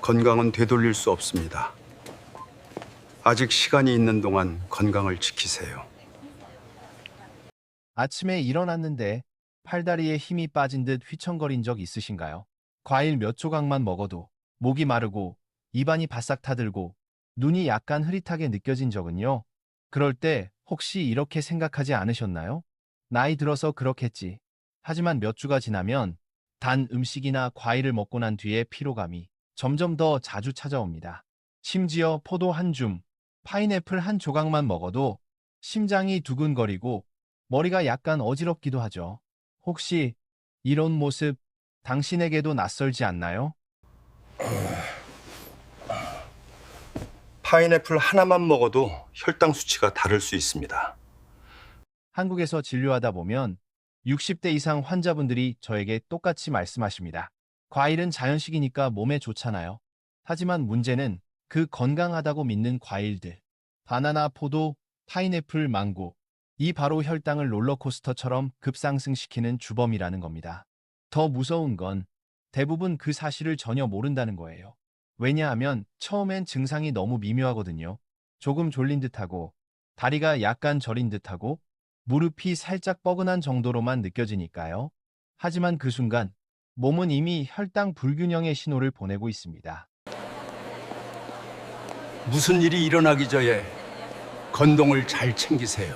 건강은 되돌릴 수 없습니다. 아직 시간이 있는 동안 건강을 지키세요. 아침에 일어났는데 팔다리에 힘이 빠진 듯 휘청거린 적 있으신가요? 과일 몇 조각만 먹어도 목이 마르고 입안이 바싹 타들고 눈이 약간 흐릿하게 느껴진 적은요? 그럴 때 혹시 이렇게 생각하지 않으셨나요? 나이 들어서 그렇겠지. 하지만 몇 주가 지나면 단 음식이나 과일을 먹고 난 뒤에 피로감이 점점 더 자주 찾아옵니다. 심지어 포도 한 줌, 파인애플 한 조각만 먹어도 심장이 두근거리고 머리가 약간 어지럽기도 하죠. 혹시 이런 모습 당신에게도 낯설지 않나요? 파인애플 하나만 먹어도 혈당 수치가 다를 수 있습니다. 한국에서 진료하다 보면 60대 이상 환자분들이 저에게 똑같이 말씀하십니다. 과일은 자연식이니까 몸에 좋잖아요. 하지만 문제는 그 건강하다고 믿는 과일들. 바나나, 포도, 파인애플, 망고. 이 바로 혈당을 롤러코스터처럼 급상승시키는 주범이라는 겁니다. 더 무서운 건 대부분 그 사실을 전혀 모른다는 거예요. 왜냐하면 처음엔 증상이 너무 미묘하거든요. 조금 졸린 듯하고, 다리가 약간 저린 듯하고, 무릎이 살짝 뻐근한 정도로만 느껴지니까요. 하지만 그 순간 몸은 이미 혈당 불균형의 신호를 보내고 있습니다. 무슨 일이 일어나기 전에 건동을 잘 챙기세요.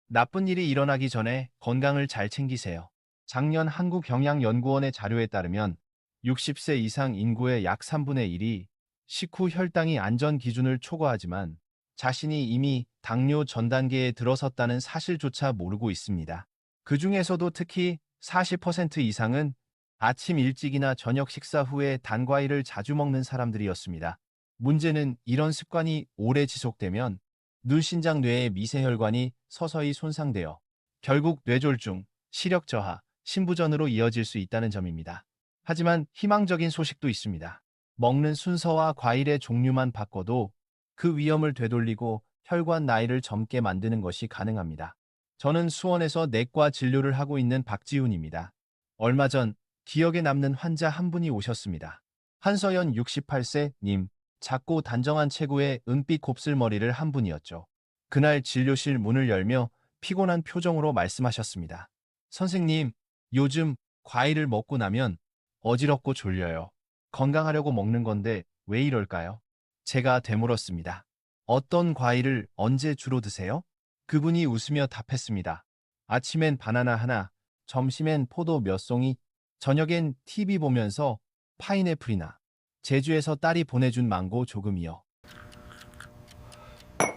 나쁜 일이 일어나기 전에 건강을 잘 챙기세요. 작년 한국영양연구원의 자료에 따르면 60세 이상 인구의 약 3분의 1이 식후 혈당이 안전 기준을 초과하지만 자신이 이미 당뇨 전 단계에 들어섰다는 사실조차 모르고 있습니다. 그 중에서도 특히 40% 이상은 아침 일찍이나 저녁 식사 후에 단과일을 자주 먹는 사람들이었습니다. 문제는 이런 습관이 오래 지속되면 눈신장 뇌의 미세혈관이 서서히 손상되어 결국 뇌졸중, 시력 저하, 신부전으로 이어질 수 있다는 점입니다. 하지만 희망적인 소식도 있습니다. 먹는 순서와 과일의 종류만 바꿔도 그 위험을 되돌리고 혈관 나이를 젊게 만드는 것이 가능합니다. 저는 수원에서 내과 진료를 하고 있는 박지훈입니다. 얼마 전 기억에 남는 환자 한 분이 오셨습니다. 한서연 68세 님, 작고 단정한 체구의 은빛 곱슬머리를 한 분이었죠. 그날 진료실 문을 열며 피곤한 표정으로 말씀하셨습니다. 선생님, 요즘 과일을 먹고 나면 어지럽고 졸려요. 건강하려고 먹는 건데 왜 이럴까요? 제가 되물었습니다. 어떤 과일을 언제 주로 드세요? 그분이 웃으며 답했습니다. 아침엔 바나나 하나, 점심엔 포도 몇 송이, 저녁엔 TV 보면서 파인애플이나 제주에서 딸이 보내준 망고 조금이요.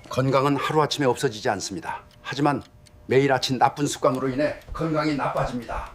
건강은 하루아침에 없어지지 않습니다. 하지만 매일 아침 나쁜 습관으로 인해 건강이 나빠집니다.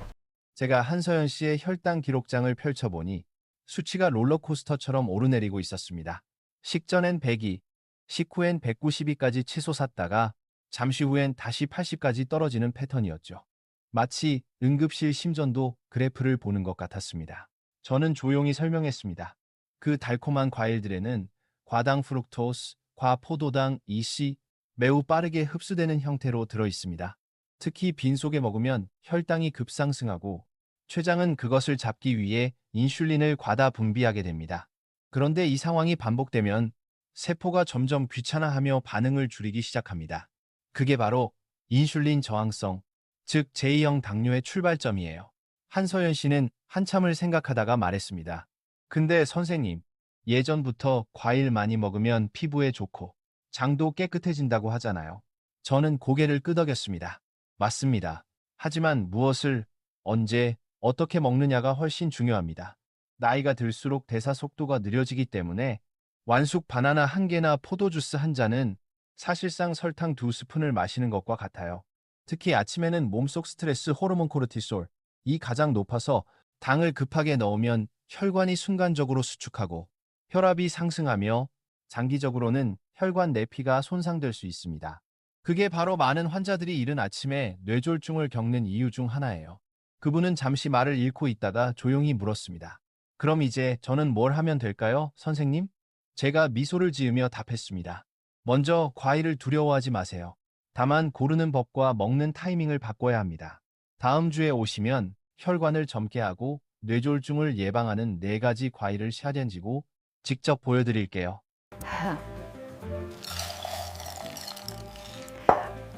제가 한서연 씨의 혈당 기록장을 펼쳐보니 수치가 롤러코스터처럼 오르내리고 있었습니다. 식전엔 102, 식후엔 192까지 치솟았다가 잠시 후엔 다시 80까지 떨어지는 패턴이었죠. 마치 응급실 심전도 그래프를 보는 것 같았습니다. 저는 조용히 설명했습니다. 그 달콤한 과일들에는 과당 프룩토스, 과포도당 EC, 매우 빠르게 흡수되는 형태로 들어 있습니다. 특히 빈속에 먹으면 혈당이 급상승하고 췌장은 그것을 잡기 위해 인슐린을 과다 분비하게 됩니다. 그런데 이 상황이 반복되면 세포가 점점 귀찮아하며 반응을 줄이기 시작합니다. 그게 바로 인슐린 저항성, 즉 제2형 당뇨의 출발점이에요. 한서연 씨는 한참을 생각하다가 말했습니다. 근데 선생님, 예전부터 과일 많이 먹으면 피부에 좋고 장도 깨끗해진다고 하잖아요. 저는 고개를 끄덕였습니다. 맞습니다. 하지만 무엇을, 언제, 어떻게 먹느냐가 훨씬 중요합니다. 나이가 들수록 대사 속도가 느려지기 때문에 완숙 바나나 한 개나 포도 주스 한 잔은 사실상 설탕 2스푼을 마시는 것과 같아요. 특히 아침에는 몸속 스트레스 호르몬 코르티솔, 이 가장 높아서 당을 급하게 넣으면 혈관이 순간적으로 수축하고 혈압이 상승하며 장기적으로는 혈관 내피가 손상될 수 있습니다. 그게 바로 많은 환자들이 이른 아침에 뇌졸중을 겪는 이유 중 하나예요. 그분은 잠시 말을 잃고 있다가 조용히 물었습니다. 그럼 이제 저는 뭘 하면 될까요, 선생님? 제가 미소를 지으며 답했습니다. 먼저 과일을 두려워하지 마세요. 다만 고르는 법과 먹는 타이밍을 바꿔야 합니다. 다음 주에 오시면 혈관을 젊게 하고 뇌졸중을 예방하는 4가지 과일을 샤렌지고 직접 보여드릴게요.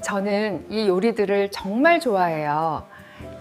저는 이 요리들을 정말 좋아해요.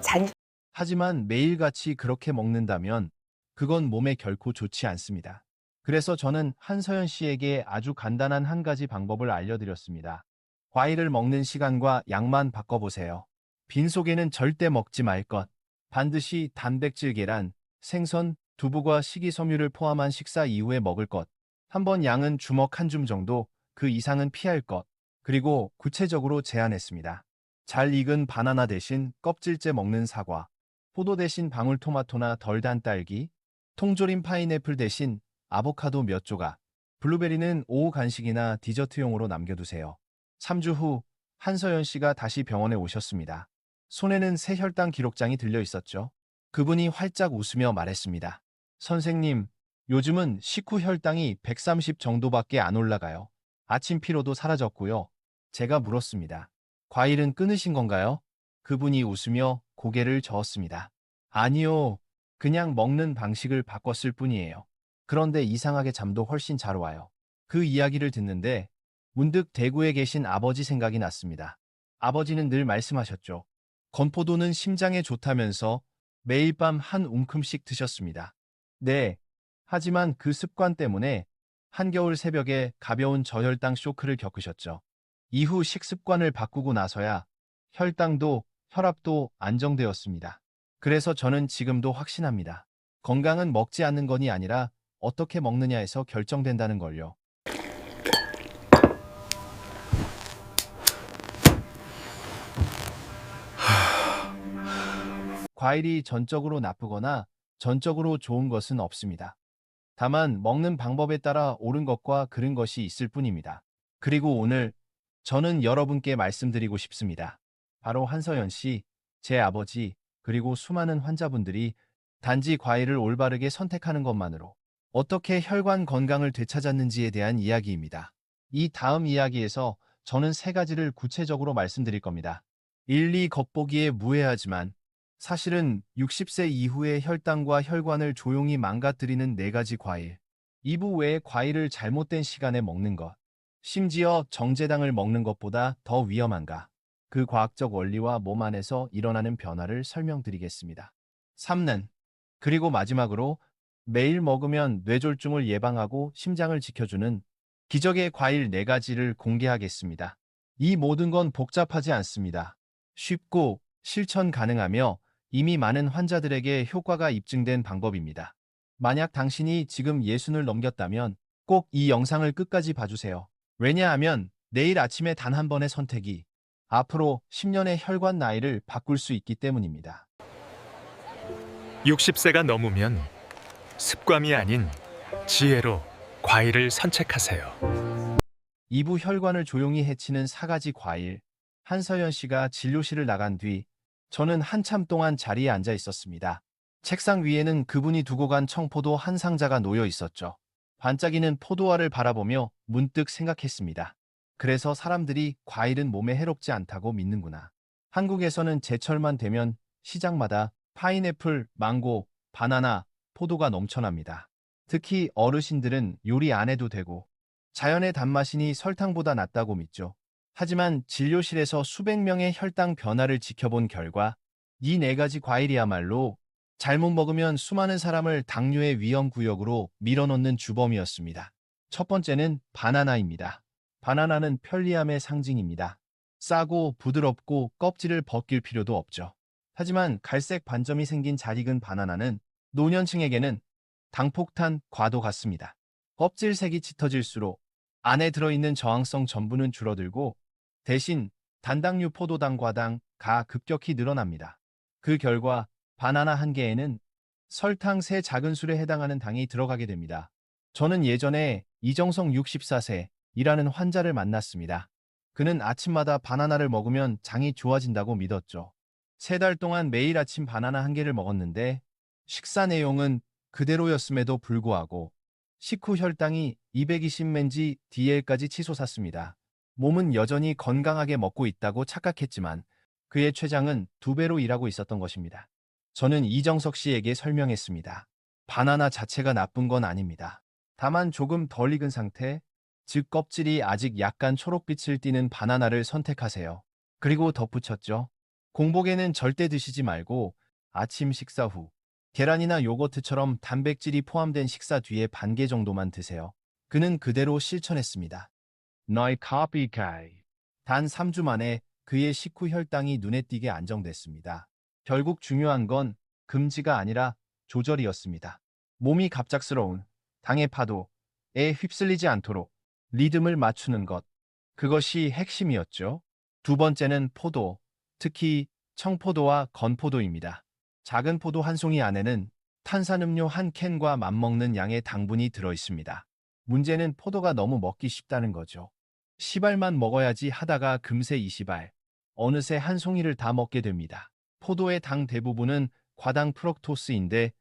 잔 하지만 매일같이 그렇게 먹는다면 그건 몸에 결코 좋지 않습니다. 그래서 저는 한서연 씨에게 아주 간단한 한 가지 방법을 알려드렸습니다. 과일을 먹는 시간과 양만 바꿔보세요. 빈속에는 절대 먹지 말 것. 반드시 단백질 계란, 생선, 두부과 식이섬유를 포함한 식사 이후에 먹을 것. 한번 양은 주먹 한 줌 정도, 그 이상은 피할 것. 그리고 구체적으로 제안했습니다. 잘 익은 바나나 대신 껍질째 먹는 사과, 포도 대신 방울토마토나 덜 단 딸기, 통조림 파인애플 대신 아보카도 몇 조각, 블루베리는 오후 간식이나 디저트용으로 남겨두세요. 3주 후 한서연 씨가 다시 병원에 오셨습니다. 손에는 새 혈당 기록장이 들려 있었죠. 그분이 활짝 웃으며 말했습니다. 선생님, 요즘은 식후 혈당이 130 정도밖에 안 올라가요. 아침 피로도 사라졌고요. 제가 물었습니다. 과일은 끊으신 건가요? 그분이 웃으며 고개를 저었습니다. 아니요. 그냥 먹는 방식을 바꿨을 뿐이에요. 그런데 이상하게 잠도 훨씬 잘 와요. 그 이야기를 듣는데 문득 대구에 계신 아버지 생각이 났습니다. 아버지는 늘 말씀하셨죠. 건포도는 심장에 좋다면서 매일 밤 한 움큼씩 드셨습니다. 네. 하지만 그 습관 때문에 한겨울 새벽에 가벼운 저혈당 쇼크를 겪으셨죠. 이후 식습관을 바꾸고 나서야 혈당도 혈압도 안정되었습니다. 그래서 저는 지금도 확신합니다. 건강은 먹지 않는 것이 아니라 어떻게 먹느냐에서 결정된다는 걸요. 과일이 전적으로 나쁘거나 전적으로 좋은 것은 없습니다. 다만 먹는 방법에 따라 옳은 것과 그른 것이 있을 뿐입니다. 그리고 오늘 저는 여러분께 말씀드리고 싶습니다. 바로 한서연 씨, 제 아버지, 그리고 수많은 환자분들이 단지 과일을 올바르게 선택하는 것만으로 어떻게 혈관 건강을 되찾았는지에 대한 이야기입니다. 이 다음 이야기에서 저는 3가지를 구체적으로 말씀드릴 겁니다. 1, 2 겉보기에 무해하지만 사실은 60세 이후의 혈당과 혈관을 조용히 망가뜨리는 4가지 과일. 2부 외에 과일을 잘못된 시간에 먹는 것. 심지어 정제당을 먹는 것보다 더 위험한가? 그 과학적 원리와 몸 안에서 일어나는 변화를 설명드리겠습니다. 3는 그리고 마지막으로 매일 먹으면 뇌졸중을 예방하고 심장을 지켜주는 기적의 과일 4가지를 공개하겠습니다. 이 모든 건 복잡하지 않습니다. 쉽고 실천 가능하며 이미 많은 환자들에게 효과가 입증된 방법입니다. 만약 당신이 지금 예순을 넘겼다면 꼭 이 영상을 끝까지 봐주세요. 왜냐하면 내일 아침에 단 한 번의 선택이 앞으로 10년의 혈관 나이를 바꿀 수 있기 때문입니다. 60세가 넘으면 습관이 아닌 지혜로 과일을 선택하세요. 2부 혈관을 조용히 해치는 4가지 과일. 한서연 씨가 진료실을 나간 뒤 저는 한참 동안 자리에 앉아 있었습니다. 책상 위에는 그분이 두고 간 청포도 한 상자가 놓여 있었죠. 반짝이는 포도알을 바라보며 문득 생각했습니다. 그래서 사람들이 과일은 몸에 해롭지 않다고 믿는구나. 한국에서는 제철만 되면 시장마다 파인애플, 망고, 바나나, 포도가 넘쳐납니다. 특히 어르신들은 요리 안 해도 되고 자연의 단맛이니 설탕보다 낫다고 믿죠. 하지만 진료실에서 수백 명의 혈당 변화를 지켜본 결과 이 4가지 과일이야말로 잘못 먹으면 수많은 사람을 당뇨의 위험 구역으로 밀어넣는 주범이었습니다. 첫 번째는 바나나입니다. 바나나는 편리함의 상징입니다. 싸고 부드럽고 껍질을 벗길 필요도 없죠. 하지만 갈색 반점이 생긴 잘 익은 바나나는 노년층에게는 당폭탄 과도 같습니다. 껍질 색이 짙어질수록 안에 들어있는 저항성 전분은 줄어들고 대신 단당류 포도당 과당, 가 급격히 늘어납니다. 그 결과 바나나 한 개에는 설탕 3 작은 술에 해당하는 당이 들어가게 됩니다. 저는 예전에 이정성 64세이라는 환자를 만났습니다. 그는 아침마다 바나나를 먹으면 장이 좋아진다고 믿었죠. 3달 동안 매일 아침 바나나 한 개를 먹었는데 식사 내용은 그대로였음에도 불구하고 식후 혈당이 220맨지 DL까지 치솟았습니다. 몸은 여전히 건강하게 먹고 있다고 착각했지만 그의 췌장은 2배로 일하고 있었던 것입니다. 저는 이정석 씨에게 설명했습니다. 바나나 자체가 나쁜 건 아닙니다. 다만 조금 덜 익은 상태, 즉 껍질이 아직 약간 초록빛을 띠는 바나나를 선택하세요. 그리고 덧붙였죠. 공복에는 절대 드시지 말고 아침 식사 후 계란이나 요거트처럼 단백질이 포함된 식사 뒤에 반 개 정도만 드세요. 그는 그대로 실천했습니다. 너의 copycat. 단 3주 만에 그의 식후 혈당이 눈에 띄게 안정됐습니다. 결국 중요한 건 금지가 아니라 조절이었습니다. 몸이 갑작스러운 당의 파도에 휩쓸리지 않도록 리듬을 맞추는 것. 그것이 핵심이었죠. 두 번째는 포도, 특히 청포도와 건포도입니다. 작은 포도 한 송이 안에는 탄산음료 한 캔과 맞먹는 양의 당분이 들어있습니다. 문제는 포도가 너무 먹기 쉽다는 거죠. 10알만 먹어야지 하다가 금세 20알, 어느새 한 송이를 다 먹게 됩니다. 포도의 당 대부분은 과당 프럭토스인데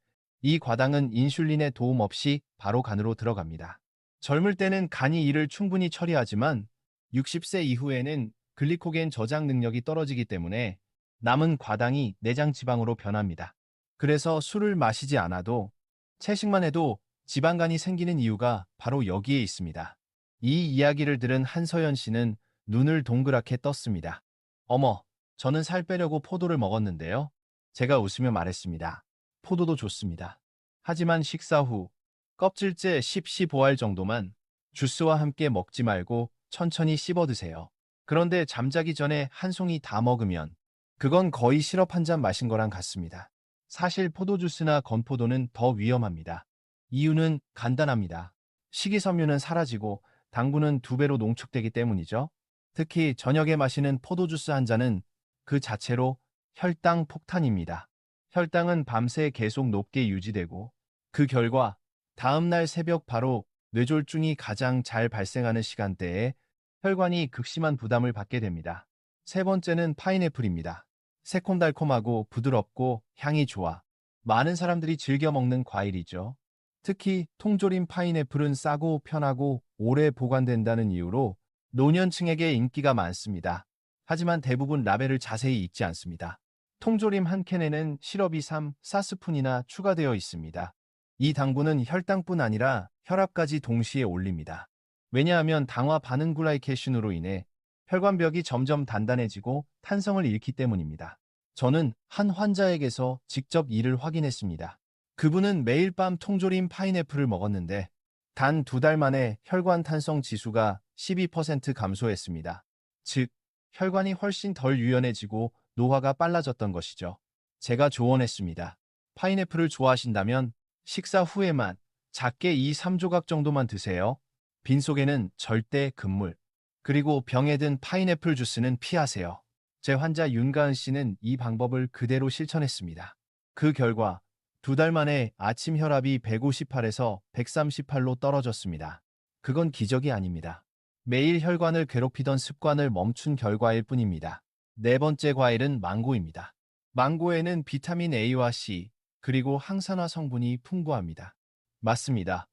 이 과당은 인슐린의 도움 없이 바로 간으로 들어갑니다. 젊을 때는 간이 이를 충분히 처리하지만 60세 이후에는 글리코겐 저장 능력이 떨어지기 때문에 남은 과당이 내장 지방으로 변합니다. 그래서 술을 마시지 않아도 채식만 해도 지방간이 생기는 이유가 바로 여기에 있습니다. 이 이야기를 들은 한서연 씨는 눈을 동그랗게 떴습니다. 어머, 저는 살 빼려고 포도를 먹었는데요. 제가 웃으며 말했습니다. 포도도 좋습니다. 하지만 식사 후 껍질째 10-15알 정도만 주스와 함께 먹지 말고 천천히 씹어 드세요. 그런데 잠자기 전에 한 송이 다 먹으면 그건 거의 시럽 한 잔 마신 거랑 같습니다. 사실 포도주스나 건포도는 더 위험합니다. 이유는 간단합니다. 식이섬유는 사라지고 당분은 2배로 농축되기 때문이죠. 특히 저녁에 마시는 포도주스 한 잔은 그 자체로 혈당 폭탄입니다. 혈당은 밤새 계속 높게 유지되고 그 결과 다음날 새벽 바로 뇌졸중이 가장 잘 발생하는 시간대에 혈관이 극심한 부담을 받게 됩니다. 세 번째는 파인애플입니다. 새콤달콤하고 부드럽고 향이 좋아 많은 사람들이 즐겨 먹는 과일이죠. 특히 통조림 파인애플은 싸고 편하고 오래 보관된다는 이유로 노년층에게 인기가 많습니다. 하지만 대부분 라벨을 자세히 읽지 않습니다. 통조림 한 캔에는 시럽이 3-4스푼이나 추가되어 있습니다. 이 당분은 혈당뿐 아니라 혈압까지 동시에 올립니다. 왜냐하면 당화 반응 글라이케신으로 인해 혈관벽이 점점 단단해지고 탄성을 잃기 때문입니다. 저는 한 환자에게서 직접 이를 확인했습니다. 그분은 매일 밤 통조림 파인애플을 먹었는데 단 2달 만에 혈관 탄성 지수가 12% 감소했습니다. 즉, 혈관이 훨씬 덜 유연해지고 노화가 빨라졌던 것이죠. 제가 조언했습니다. 파인애플을 좋아하신다면 식사 후에만 작게 2-3조각 정도만 드세요. 빈속에는 절대 금물, 그리고 병에 든 파인애플 주스는 피하세요. 제 환자 윤가은 씨는 이 방법을 그대로 실천했습니다. 그 결과 2달 만에 아침 혈압이 158에서 138로 떨어졌습니다. 그건 기적이 아닙니다. 매일 혈관을 괴롭히던 습관을 멈춘 결과일 뿐입니다. 네 번째 과일은 망고입니다. 망고에는 비타민 A와 C, 그리고 항산화 성분이 풍부합니다. 맞습니다.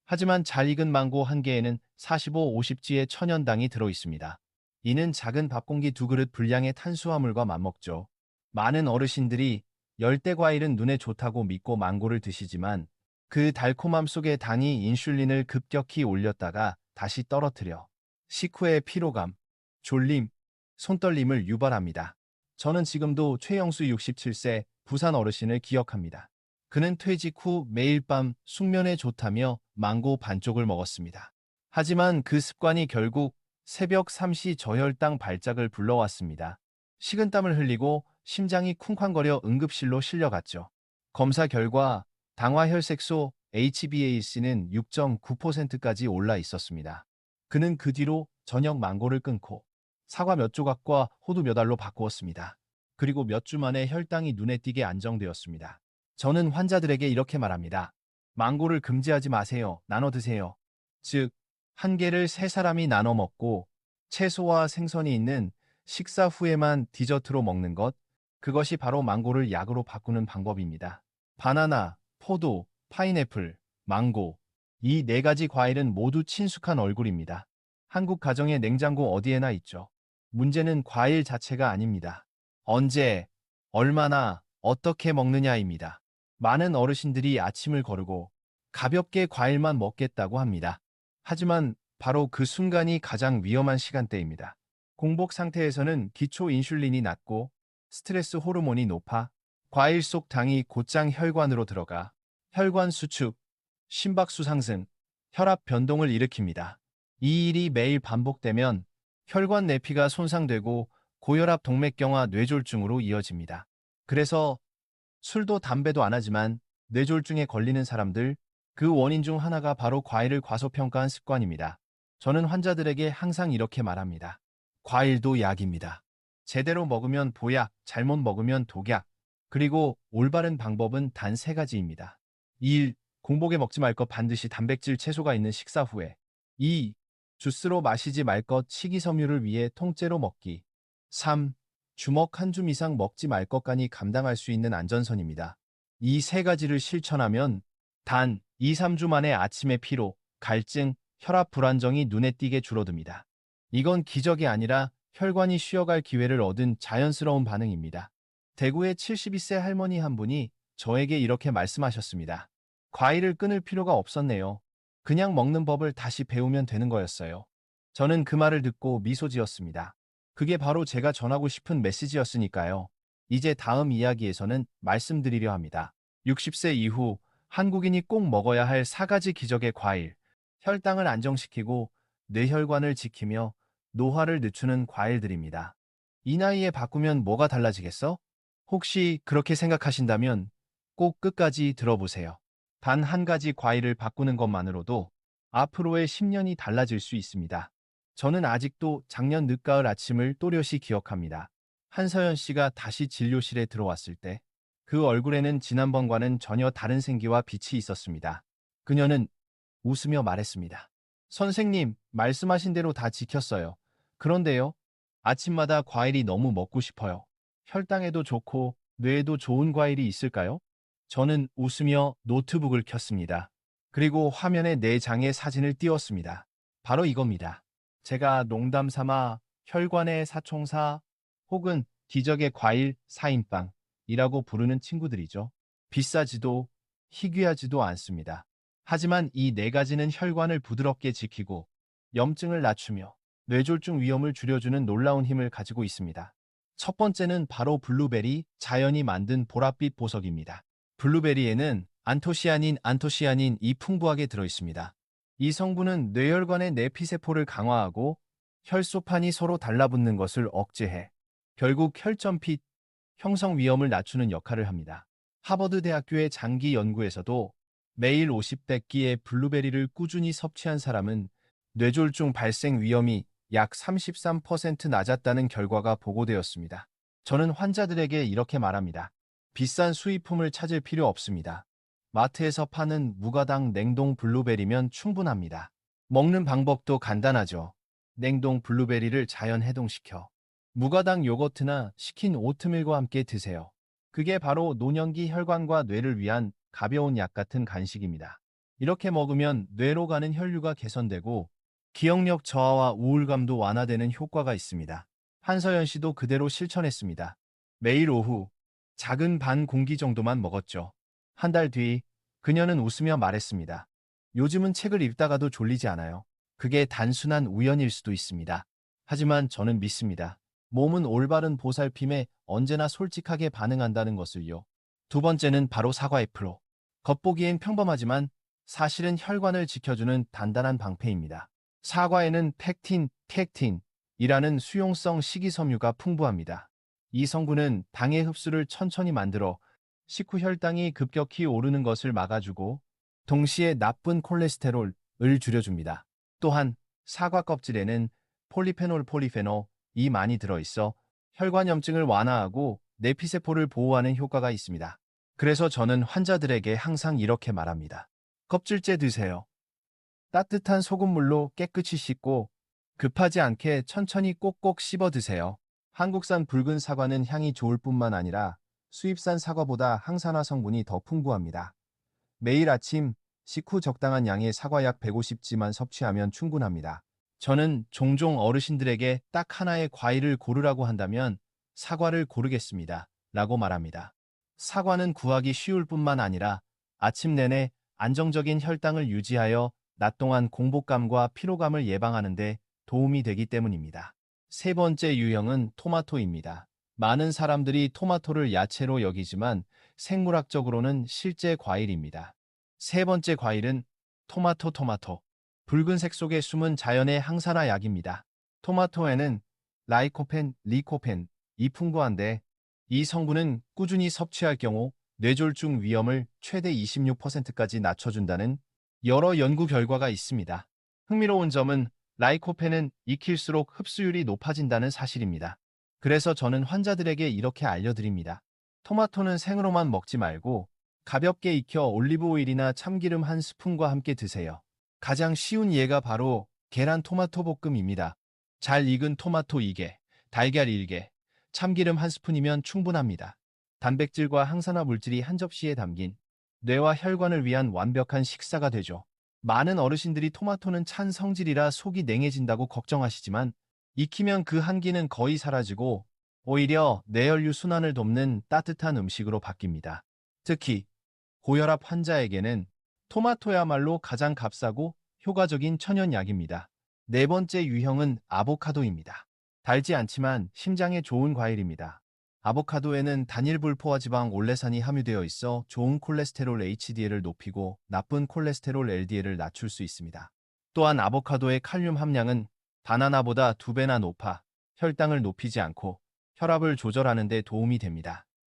하지만 잘 익은 망고 한 개에는 45-50g의 천연당이 들어있습니다. 이는 작은 밥공기 2그릇 분량의 탄수화물과 맞먹죠. 많은 어르신들이 열대 과일은 눈에 좋다고 믿고 망고를 드시지만 그 달콤함 속에 당이 인슐린을 급격히 올렸다가 다시 떨어뜨려 식후의 피로감, 졸림, 손떨림을 유발합니다. 저는 지금도 최영수 67세 부산 어르신을 기억합니다. 그는 퇴직 후 매일 밤 숙면에 좋다며 망고 반쪽을 먹었습니다. 하지만 그 습관이 결국 새벽 3시 저혈당 발작을 불러왔습니다. 식은땀을 흘리고 심장이 쿵쾅거려 응급실로 실려갔죠. 검사 결과 당화혈색소 HbA1c는 6.9%까지 올라 있었습니다. 그는 그 뒤로 저녁 망고를 끊고 사과 몇 조각과 호두 몇 알로 바꾸었습니다. 그리고 몇 주 만에 혈당이 눈에 띄게 안정되었습니다. 저는 환자들에게 이렇게 말합니다. 망고를 금지하지 마세요. 나눠 드세요. 즉, 한 개를 3사람이 나눠 먹고 채소와 생선이 있는 식사 후에만 디저트로 먹는 것, 그것이 바로 망고를 약으로 바꾸는 방법입니다. 바나나, 포도, 파인애플, 망고, 이 4가지 과일은 모두 친숙한 얼굴입니다. 한국 가정의 냉장고 어디에나 있죠. 문제는 과일 자체가 아닙니다. 언제, 얼마나, 어떻게 먹느냐입니다. 많은 어르신들이 아침을 거르고 가볍게 과일만 먹겠다고 합니다. 하지만 바로 그 순간이 가장 위험한 시간대입니다. 공복 상태에서는 기초 인슐린이 낮고 스트레스 호르몬이 높아 과일 속 당이 곧장 혈관으로 들어가 혈관 수축, 심박수 상승, 혈압 변동을 일으킵니다. 이 일이 매일 반복되면 혈관 내피가 손상되고 고혈압, 동맥경화, 뇌졸중으로 이어집니다. 그래서 술도 담배도 안 하지만 뇌졸중에 걸리는 사람들, 그 원인 중 하나가 바로 과일을 과소평가한 습관입니다. 저는 환자들에게 항상 이렇게 말합니다. 과일도 약입니다. 제대로 먹으면 보약, 잘못 먹으면 독약. 그리고 올바른 방법은 단 3가지입니다. 1. 공복에 먹지 말 것 반드시 단백질 채소가 있는 식사 후에. 2. 주스로 마시지 말 것 식이섬유를 위해 통째로 먹기. 3. 주먹 한 줌 이상 먹지 말 것간이 감당할 수 있는 안전선입니다. 이 3가지를 실천하면 단 2, 3주 만에 아침에 피로, 갈증, 혈압 불안정이 눈에 띄게 줄어듭니다. 이건 기적이 아니라 혈관이 쉬어갈 기회를 얻은 자연스러운 반응입니다. 대구의 72세 할머니 한 분이 저에게 이렇게 말씀하셨습니다. 과일을 끊을 필요가 없었네요. 그냥 먹는 법을 다시 배우면 되는 거였어요. 저는 그 말을 듣고 미소 지었습니다. 그게 바로 제가 전하고 싶은 메시지였으니까요. 이제 다음 이야기에서는 말씀드리려 합니다. 60세 이후 한국인이 꼭 먹어야 할 4가지 기적의 과일, 혈당을 안정시키고 뇌혈관을 지키며 노화를 늦추는 과일들입니다. 이 나이에 바꾸면 뭐가 달라지겠어? 혹시 그렇게 생각하신다면 꼭 끝까지 들어보세요. 단 한 가지 과일을 바꾸는 것만으로도 앞으로의 10년이 달라질 수 있습니다. 저는 아직도 작년 늦가을 아침을 또렷이 기억합니다. 한서연 씨가 다시 진료실에 들어왔을 때 그 얼굴에는 지난번과는 전혀 다른 생기와 빛이 있었습니다. 그녀는 웃으며 말했습니다. 선생님, 말씀하신 대로 다 지켰어요. 그런데요, 아침마다 과일이 너무 먹고 싶어요. 혈당에도 좋고 뇌에도 좋은 과일이 있을까요? 저는 웃으며 노트북을 켰습니다. 그리고 화면에 4장의 사진을 띄웠습니다. 바로 이겁니다. 제가 농담 삼아 혈관의 사총사 혹은 기적의 과일 4인빵이라고 부르는 친구들이죠. 비싸지도 희귀하지도 않습니다. 하지만 이 4가지는 혈관을 부드럽게 지키고 염증을 낮추며 뇌졸중 위험을 줄여주는 놀라운 힘을 가지고 있습니다. 첫 번째는 바로 블루베리, 자연이 만든 보랏빛 보석입니다. 블루베리에는 안토시아닌이 풍부하게 들어있습니다. 이 성분은 뇌혈관의 내피세포를 강화하고 혈소판이 서로 달라붙는 것을 억제해 결국 혈점피 형성 위험을 낮추는 역할을 합니다. 하버드 대학교의 장기 연구에서도 매일 50대끼의 블루베리를 꾸준히 섭취한 사람은 뇌졸중 발생 위험이 약 33% 낮았다는 결과가 보고되었습니다. 저는 환자들에게 이렇게 말합니다. 비싼 수입품을 찾을 필요 없습니다. 마트에서 파는 무가당 냉동 블루베리면 충분합니다. 먹는 방법도 간단하죠. 냉동 블루베리를 자연 해동시켜 무가당 요거트나 식힌 오트밀과 함께 드세요. 그게 바로 노년기 혈관과 뇌를 위한 가벼운 약 같은 간식입니다. 이렇게 먹으면 뇌로 가는 혈류가 개선되고 기억력 저하와 우울감도 완화되는 효과가 있습니다. 한서연 씨도 그대로 실천했습니다. 매일 오후 작은 반 공기 정도만 먹었죠. 한 달 뒤 그녀는 웃으며 말했습니다. 요즘은 책을 읽다가도 졸리지 않아요. 그게 단순한 우연일 수도 있습니다. 하지만 저는 믿습니다. 몸은 올바른 보살핌에 언제나 솔직하게 반응한다는 것을요. 두 번째는 바로 사과의 프로. 겉보기엔 평범하지만 사실은 혈관을 지켜주는 단단한 방패입니다. 사과에는 팩틴이라는 수용성 식이섬유가 풍부합니다. 이 성분은 당의 흡수를 천천히 만들어 식후 혈당이 급격히 오르는 것을 막아주고 동시에 나쁜 콜레스테롤을 줄여줍니다. 또한 사과 껍질에는 폴리페놀이 많이 들어있어 혈관염증을 완화하고 내피세포를 보호하는 효과가 있습니다. 그래서 저는 환자들에게 항상 이렇게 말합니다. 껍질째 드세요. 따뜻한 소금물로 깨끗이 씻고 급하지 않게 천천히 꼭꼭 씹어 드세요. 한국산 붉은 사과는 향이 좋을 뿐만 아니라 수입산 사과보다 항산화 성분이 더 풍부합니다. 매일 아침 식후 적당한 양의 사과약 150g만 섭취하면 충분합니다. 저는 종종 어르신들에게 딱 하나의 과일을 고르라고 한다면 사과를 고르겠습니다. 라고 말합니다. 사과는 구하기 쉬울 뿐만 아니라 아침 내내 안정적인 혈당을 유지하여 낮 동안 공복감과 피로감을 예방하는 데 도움이 되기 때문입니다. 세 번째 유형은 토마토입니다. 많은 사람들이 토마토를 야채로 여기지만 생물학적으로는 실제 과일입니다. 세 번째 과일은 토마토. 붉은색 속에 숨은 자연의 항산화 약입니다. 토마토에는 라이코펜, 리코펜, 이 풍부한데 이 성분은 꾸준히 섭취할 경우 뇌졸중 위험을 최대 26%까지 낮춰준다는 여러 연구 결과가 있습니다. 흥미로운 점은 라이코펜은 익힐수록 흡수율이 높아진다는 사실입니다. 그래서 저는 환자들에게 이렇게 알려드립니다. 토마토는 생으로만 먹지 말고 가볍게 익혀 올리브 오일이나 참기름 한 스푼과 함께 드세요. 가장 쉬운 예가 바로 계란 토마토 볶음입니다. 잘 익은 토마토 2개, 달걀 1개, 참기름 한 스푼이면 충분합니다. 단백질과 항산화 물질이 한 접시에 담긴 뇌와 혈관을 위한 완벽한 식사가 되죠. 많은 어르신들이 토마토는 찬 성질이라 속이 냉해진다고 걱정하시지만 익히면 그 한기는 거의 사라지고 오히려 뇌혈류 순환을 돕는 따뜻한 음식으로 바뀝니다. 특히 고혈압 환자에게는 토마토야말로 가장 값싸고 효과적인 천연약입니다. 네 번째 유형은 아보카도입니다. 달지 않지만 심장에 좋은 과일입니다. 아보카도에는 단일 불포화 지방 올레산이 함유되어 있어 좋은 콜레스테롤 HDL을 높이고 나쁜 콜레스테롤 LDL을 낮출 수 있습니다. 또한 아보카도의 칼륨 함량은 바나나보다 2배나 높아 혈당을 높이지 않고 혈압을 조절하는 데 도움이 됩니다.